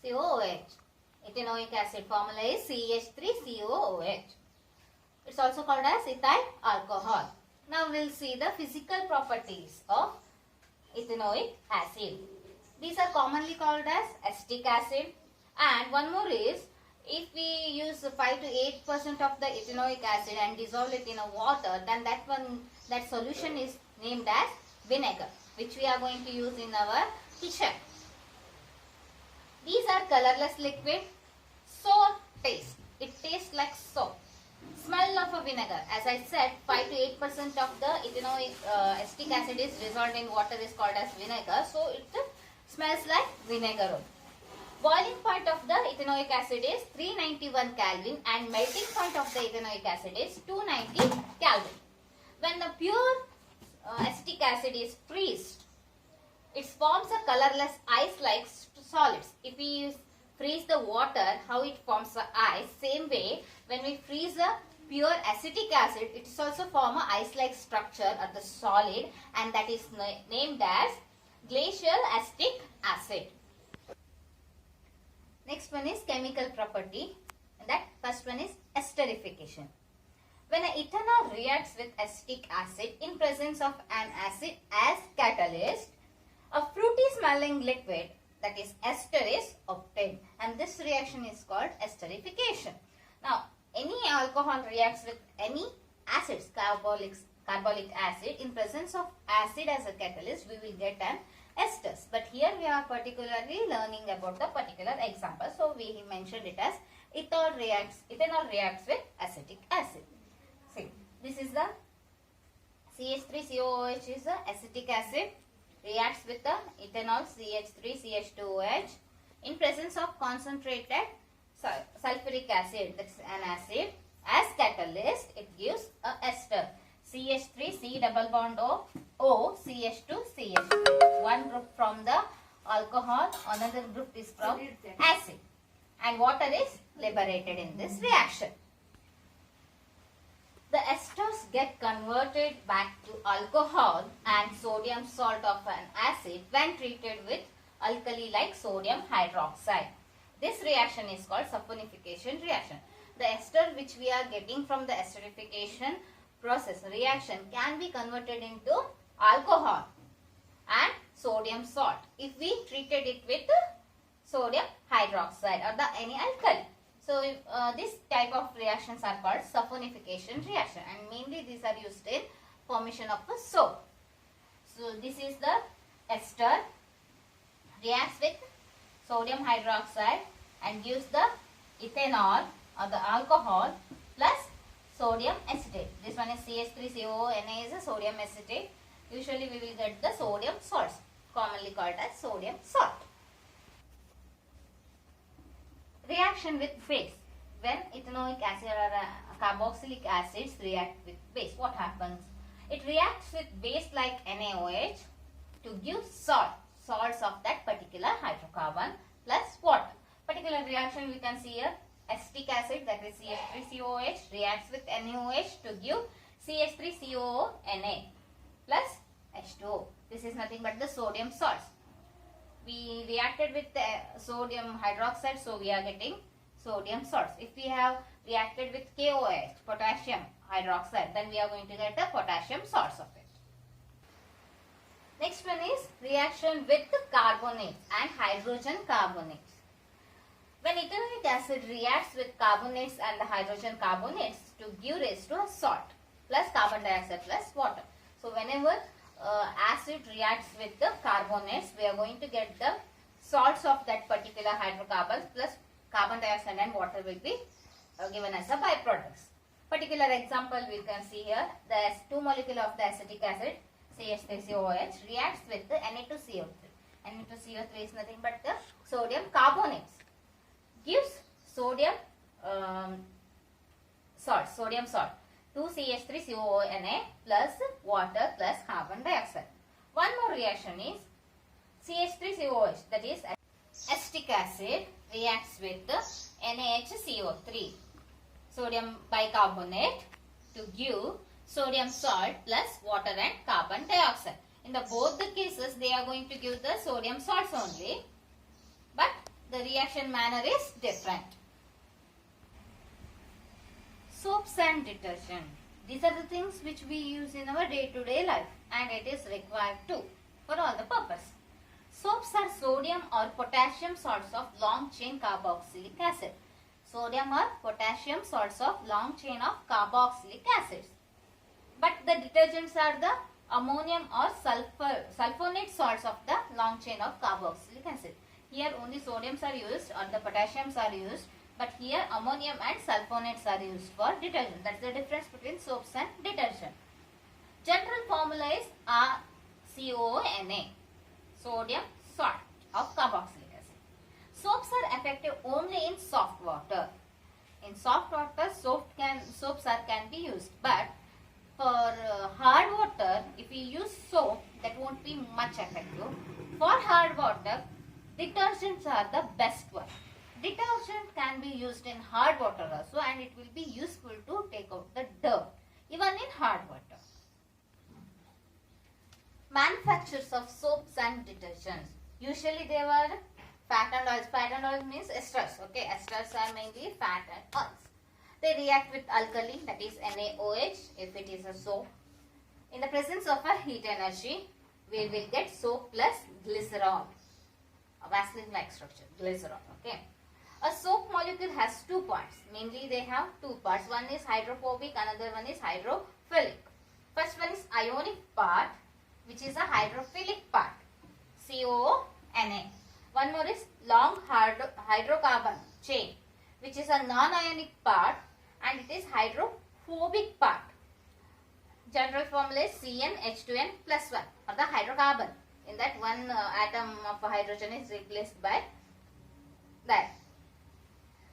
COOH. Ethanoic acid formula is CH3COOH. It's also called as ethyl alcohol. Now we'll see the physical properties of ethanoic acid. These are commonly called as acetic acid, and one more is, if we use 5 to 8% of the ethanoic acid and dissolve it in a water, then that solution is named as vinegar, which we are going to use in our kitchen. These are colorless liquid, sour taste. It tastes like soap. Smell of a vinegar. As I said, 5 to 8% of the ethanoic acetic acid is dissolved in water is called as vinegar. So it smells like vinegar. Boiling point of the ethanoic acid is 391 Kelvin and melting point of the ethanoic acid is 290 Kelvin. When the pure acetic acid is freezed, it forms a colorless ice-like solids. If we freeze the water, how it forms the ice, same way when we freeze a pure acetic acid, it is also form a ice-like structure or the solid, and that is named as glacial acetic acid. Next one is chemical property, and that first one is esterification. When an ethanol reacts with acetic acid in presence of an acid as catalyst, a fruity smelling liquid, that is ester, is obtained, and this reaction is called esterification. Now, any alcohol reacts with any acids, carbolic acid, in presence of acid as a catalyst, we will get an esters. But here we are particularly learning about the particular example, so we mentioned it as ethanol reacts with acetic acid. See, this is the CH3COOH is the acetic acid, reacts with the ethanol CH3CH2OH in presence of concentrated sulfuric acid, that's an acid, as catalyst. It gives a ester, CH3C double bond O CH2CH. One group from the alcohol, another group is from acid, and water is liberated in this reaction. The esters get converted back to alcohol and sodium salt of an acid when treated with alkali like sodium hydroxide. This reaction is called saponification reaction. The ester which we are getting from the esterification process reaction can be converted into alcohol and sodium salt if we treated it with sodium hydroxide or any alkali. So this type of reactions are called saponification reaction, and mainly these are used in formation of a soap. So this is the ester, reacts with sodium hydroxide and gives the ethanol or the alcohol plus sodium acetate. This one is CH3COO, is a sodium acetate. Usually we will get the sodium salts, commonly called as sodium salt. Reaction with base. When ethanoic acid or carboxylic acids react with base, what happens? It reacts with base like NaOH to give salts of that particular hydrocarbon plus water. Particular reaction we can see here, acetic acid, that is CH3COOH, reacts with NaOH to give CH3COONA plus H2O. This is nothing but the sodium salts. We reacted with sodium hydroxide, so we are getting sodium salts. If we have reacted with KOH, potassium hydroxide, then we are going to get the potassium salts of it. Next one is reaction with carbonates and hydrogen carbonates. When ethanoic acid reacts with carbonates and the hydrogen carbonates to give rise to a salt plus carbon dioxide plus water. So whenever acid reacts with the carbonates, we are going to get the salts of that particular hydrocarbons plus carbon dioxide and water will be given as a byproducts. Particular example we can see here, the 2 molecule of the acetic acid CH3COOH reacts with the Na2CO3. Na2CO3 is nothing but the sodium carbonates, gives sodium salt 2CH3COONA plus water plus carbon dioxide. One more reaction is CH3COOH, that is acetic acid, reacts with the NaHCO3, sodium bicarbonate, to give sodium salt plus water and carbon dioxide. In the both the cases, they are going to give the sodium salts only, but the the reaction manner is different. Soaps and detergent. These are the things which we use in our day-to-day life, and it is required too for all the purpose. Soaps are sodium or potassium salts of long chain carboxylic acid. Sodium or potassium salts of long chain of carboxylic acids. But the detergents are the ammonium or sulfonate salts of the long chain of carboxylic acid. Here only sodiums are used or the potassiums are used, but here ammonium and sulfonates are used for detergent. That's the difference between soaps and detergent. General formula is RCONA, sodium salt of carboxylic acid. Soaps are effective only in soft water. In soft water, soaps can be used, but for hard water, if we use soap, that won't be much effective. For hard water, detergents are the best one. Detergent can be used in hard water also, and it will be useful to take out the dirt, even in hard water. Manufacturers of soaps and detergents. Usually they were fat and oils. Fat and oils means esters. Okay, esters are mainly fat and oils. They react with alkali, that is NaOH, if it is a soap. In the presence of a heat energy, we will get soap plus glycerol, a Vaseline-like structure, glycerol. Okay. A soap molecule has two parts. Mainly they have two parts. One is hydrophobic, another one is hydrophilic. First one is ionic part, which is a hydrophilic part, CONA. One more is long hydrocarbon chain, which is a non-ionic part, and it is hydrophobic part. General formula is CnH2n plus 1, or the hydrocarbon. In that, one atom of hydrogen is replaced by that.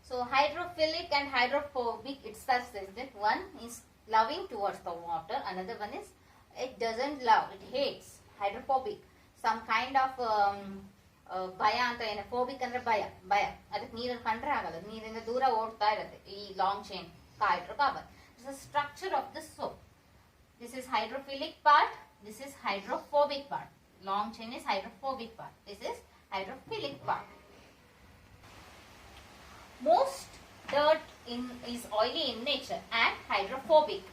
So hydrophilic and hydrophobic itself says that one is loving towards the water, another one is it doesn't love, it hates. Hydrophobic, some kind of ಭಯ ಅಂತ ಏನು, phobic ಅಂದ್ರೆ ಭಯ, ಅದಕ್ಕೆ ನೀರಲ್ಲಿ ಕಂಡ್ರೆ ಆಗಲ್ಲ, ನೀರಿಂದ ದೂರ ಓಡ್ತಾ ಇರುತ್ತೆ ಈ long chain hydrocarbon. This is structure of the soap. This is hydrophilic part, this is hydrophobic part. Long chain is hydrophobic part, this is hydrophilic part. Most dirt is oily in nature and hydrophobic.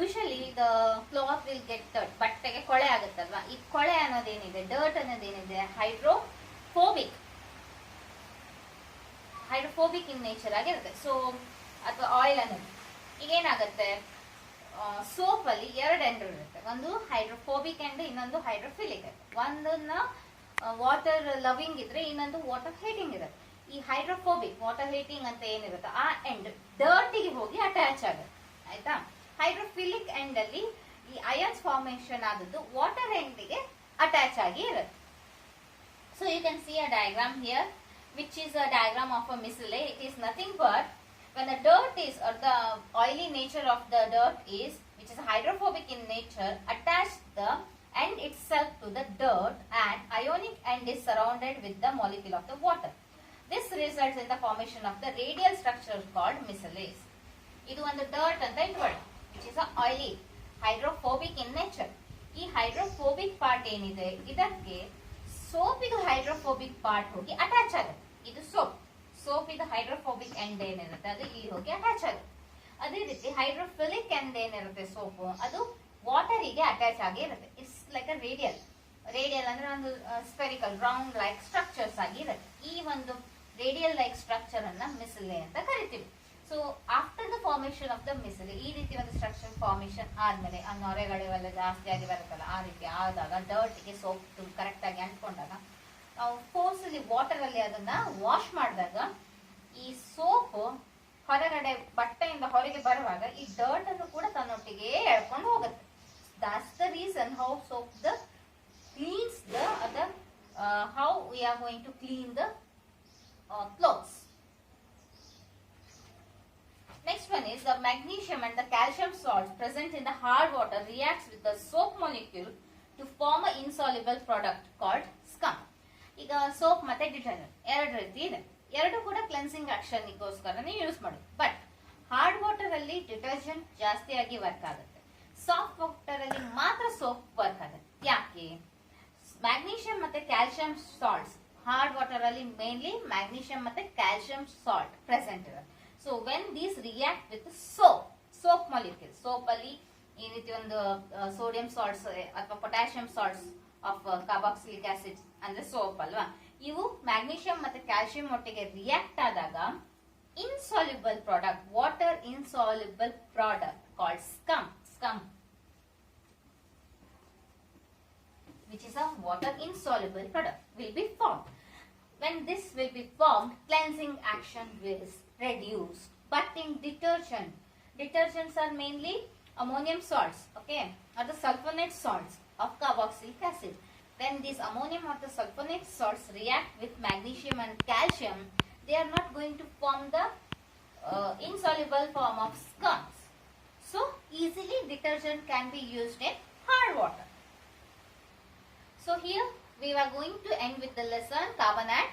Usually the cloth will get dirt, ಬಟ್ಟೆಗೆ ಕೊಳೆ ಆಗುತ್ತಲ್ವಾ, ಈ ಕೊಳೆ ಅನ್ನೋದೇನಿದೆ, dirt ಅನ್ನೋದೇನಿದೆ, hydrophobic in nature ಆಗಿರುತ್ತೆ. So ಅಥವಾ oil ಅನ್ನೋದು ಈಗ ಏನಾಗುತ್ತೆ, soap ಅಲ್ಲಿ ಎರಡು ಎಂಡ್ ಇರುತ್ತೆ, ಒಂದು ಹೈಡ್ರೋಫೋಬಿಕ್ ಅಂಡ್ ಇನ್ನೊಂದು ಹೈಡ್ರೋಫಿಲಿಕ್. ಒಂದನ್ನ ವಾಟರ್ ಲವಿಂಗ್ ಇದ್ರೆ ಇನ್ನೊಂದು ವಾಟರ್ ಹೀಟಿಂಗ್ ಇರುತ್ತೆ. ಈ ಹೈಡ್ರೋಫೋಬಿಕ್ ವಾಟರ್ ಹೀಟಿಂಗ್ ಅಂತ ಏನಿರುತ್ತೆ ಆ ಎಂಡ್ ಡರ್ಟಿಗೆ ಹೋಗಿ ಅಟ್ಯಾಚ್ ಆಗುತ್ತೆ, ಆಯ್ತಾ. ಹೈಡ್ರೋಫಿಲಿಕ್ ಎಂಡ್ ಅಲ್ಲಿ ಈ ಅಯಾನ್ಸ್ ಫಾರ್ಮೇಶನ್ ಆದದ್ದು ವಾಟರ್ ಎಂಡಿಗೆ ಅಟ್ಯಾಚ್ ಆಗಿ ಇರುತ್ತೆ. So you can see a diagram here, which is a diagram of a micelle. It is nothing but when the dirt is, or the oily nature of the dirt is, which is hydrophobic in nature, attach the end itself to the dirt, and ionic end is surrounded with the molecule of the water. This results in the formation of the radial structure called micelles. ಇದು ಒಂದು dirt ಅಂತ ಇಟ್ಕೊಳ್ಳಿ, which is a oily, hydrophobic in nature. ಈ hydrophobic part ಏನಿದೆ ಇದಕ್ಕೆ ಸೋಪಿದು hydrophobic part ಹೋಗಿ attach ಆಗುತ್ತೆ. ಇದು ಸೋಪ್ ಇದು ಹೈಡ್ರೋಫೋಬಿಕ್ ಎಂಡ್ ಏನಿರುತ್ತೆ ಅದು ಇಲ್ಲಿ ಹೋಗಿ ಅಟ್ಯಾಚ್ ಆಗುತ್ತೆ. ಅದೇ ರೀತಿ ಹೈಡ್ರೋಫಿಲಿಕ್ ಎಂಡ್ ಏನಿರುತ್ತೆ ಸೋಪು ಅದು ವಾಟರಿಗೆ ಅಟ್ಯಾಚ್ ಆಗಿ ಇರುತ್ತೆ. ಇಟ್ಸ್ ಲೈಕ್ ಅ ರೇಡಿಯಲ್ ಅಂದ್ರೆ ಒಂದು ಸ್ಪೆರಿಕಲ್ ರೌಂಡ್ ಲೈಕ್ ಸ್ಟ್ರಕ್ಚರ್ಸ್ ಆಗಿ ಇರುತ್ತೆ. ಈ ಒಂದು ರೇಡಿಯಲ್ ಲೈಕ್ ಸ್ಟ್ರಕ್ಚರ್ ಅನ್ನ ಮಿಸಲೆ ಅಂತ ಕರಿತೀವಿ. So after the formation of the micelle, ಈ ರೀತಿ ಒಂದು ಸ್ಟ್ರಕ್ಚರ್ ಫಾರ್ಮೇಶನ್ ಆದ್ಮೇಲೆ ಆ ನೊರೆಗಳೆಲ್ಲ ಜಾಸ್ತಿ ಆಗಿ ಬರುತ್ತಲ್ಲ, ಆ ರೀತಿ ಆದಾಗ ಡರ್ಟ್ಗೆ ಸೋಪ್ ಕರೆಕ್ಟ್ ಆಗಿ ಅಂಟ್ಕೊಂಡಾಗ ನಾವು ಫೋರ್ಸಲ್ಲಿ ವಾಟರ್ ಅಲ್ಲಿ ಅದನ್ನ ವಾಶ್ ಮಾಡಿದಾಗ ಈ ಸೋಪ್ ಹೊರಗಡೆ ಬಟ್ಟೆಯಿಂದ ಹೊರಗೆ ಬರುವಾಗ ಈ ಡರ್ಟ್ ಅನ್ನು ಕೂಡ ತನ್ನೊಟ್ಟಿಗೆ ಎಳ್ಕೊಂಡು ಹೋಗುತ್ತೆ. That's the reason how soap cleans how we are going to clean the clothes. Next one is the magnesium and the calcium salts present in the hard water reacts with the soap molecule to form an insoluble product called scum. ಈಗ soap ಮತ್ತೆ detergent ಎರಡು ರೀತಿ ಇದೆ, ಎರಡು ಕೂಡ cleansing action ಗೋಸ್ಕರನೇ use ಮಾಡೋದು. But hard water ಅಲ್ಲಿ detergent ಜಾಸ್ತಿಯಾಗಿ ವರ್ಕ್ ಆಗುತ್ತೆ, ಸಾಫ್ಟ್ ವಾಟರ್ ಅಲ್ಲಿ ಮಾತ್ರ ಸೋಪ್ ವರ್ಕ್ ಆಗುತ್ತೆ. ಯಾಕೆ? ಮ್ಯಾಗ್ನೀಷಿಯಂ ಮತ್ತೆ ಕ್ಯಾಲ್ಸಿಯಂ ಸಾಲ್ಟ್ಸ್ ಹಾರ್ಡ್ ವಾಟರ್ ಅಲ್ಲಿ ಮೇನ್ಲಿ ಮ್ಯಾಗ್ನೀಷಿಯಂ ಮತ್ತೆ ಕ್ಯಾಲ್ಸಿಯಂ ಸಾಲ್ಟ್ ಪ್ರೆಸೆಂಟ್ ಇರುತ್ತೆ. So when these react with soap molecule, soap ಅಲ್ಲಿ ಈ ರೀತಿ ಒಂದು ಸೋಡಿಯಂ ಸಾಲ್ಟ್ಸ್ ಅಥವಾ potassium salts of carboxylic acid ಅಂದ್ರೆ ಸೋಪ್ ಅಲ್ವಾ, ಇವು ಮ್ಯಾಗ್ನೀಷಿಯಂ ಮತ್ತೆ ಕ್ಯಾಲ್ಸಿಯಂ ಒಟ್ಟಿಗೆ ರಿಯಾಕ್ಟ್ ಆದಾಗ insoluble product, water insoluble product called scum, which is a water insoluble product, will be formed. When this will be formed, cleansing action is reduced. But in detergents are mainly ammonium salts, okay, or the sulfonate salts of carboxylic acid. When these ammonium or the sulfonate salts react with magnesium and calcium, they are not going to form the insoluble form of scums. So easily detergent can be used in hard water. So here we are going to end with the lesson carbonate